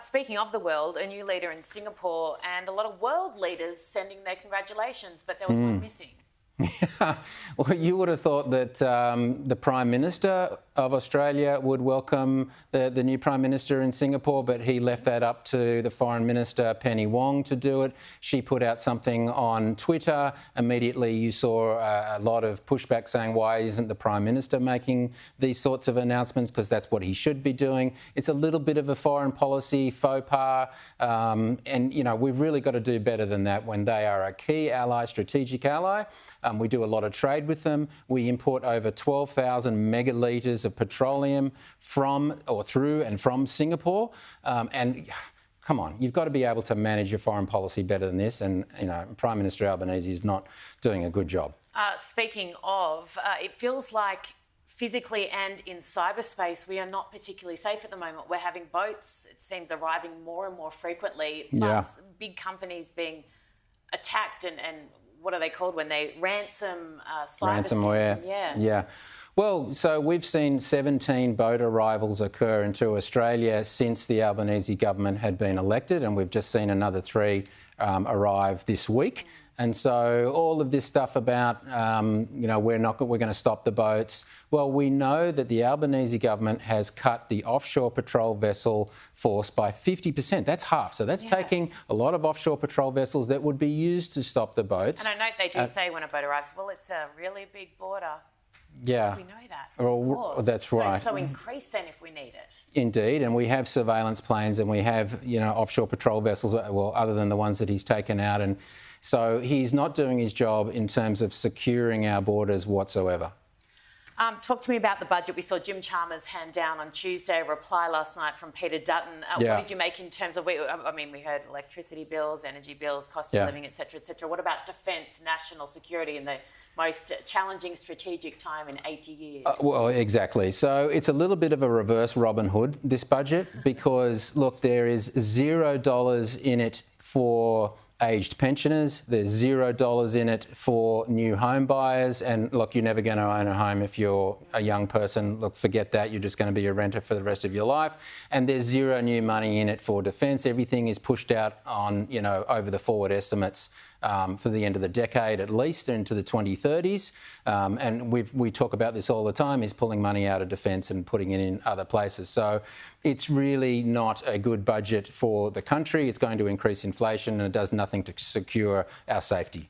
speaking of the world, a new leader in Singapore and a lot of world leaders sending their congratulations, but there was one missing. Well, you would have thought that the Prime Minister of Australia would welcome the new Prime Minister in Singapore, but he left that up to the Foreign Minister Penny Wong to do it. She put out something on Twitter. Immediately you saw a lot of pushback saying, why isn't the Prime Minister making these sorts of announcements? Because that's what he should be doing. It's a little bit of a foreign policy faux pas. And, you know, we've really got to do better than that when they are a key ally, strategic ally. We do a lot of trade with them. We import over 12,000 megalitres of petroleum from or through and from Singapore. And come on, you've got to be able to manage your foreign policy better than this. And, you know, Prime Minister Albanese is not doing a good job. Speaking of, it feels like physically and in cyberspace, we are not particularly safe at the moment. We're having boats, it seems, arriving more and more frequently, plus big companies being attacked and what are they called when they ransom ransomware? Yeah. Well, so we've seen 17 boat arrivals occur into Australia since the Albanese government had been elected, and we've just seen another 3 arrive this week. And so all of this stuff about, you know, we're going to stop the boats. Well, we know that the Albanese government has cut the offshore patrol vessel force by 50%. That's half. So that's taking a lot of offshore patrol vessels that would be used to stop the boats. And I note they do say when a boat arrives, well, it's a really big border. Yeah. We know that. Well, that's right. So increase then if we need it. Indeed, and we have surveillance planes and we have, you know, offshore patrol vessels, well, other than the ones that he's taken out. And so he's not doing his job in terms of securing our borders whatsoever. Talk to me about the budget. We saw Jim Chalmers hand down on Tuesday a reply last night from Peter Dutton. What did you make in terms of, we heard electricity bills, energy bills, cost of living, et cetera, et cetera. What about defence, national security in the most challenging strategic time in 80 years? Well, exactly. So it's a little bit of a reverse Robin Hood, this budget, because, look, there is $0 in it for aged pensioners. There's $0 in it for new home buyers. And look, you're never going to own a home if you're a young person. Look, forget that. You're just going to be a renter for the rest of your life. And there's zero new money in it for defence. Everything is pushed out on, you know, over the forward estimates for the end of the decade at least, into the 2030s. And we talk about this all the time, is pulling money out of defence and putting it in other places. So it's really not a good budget for the country. It's going to increase inflation and it does nothing to secure our safety.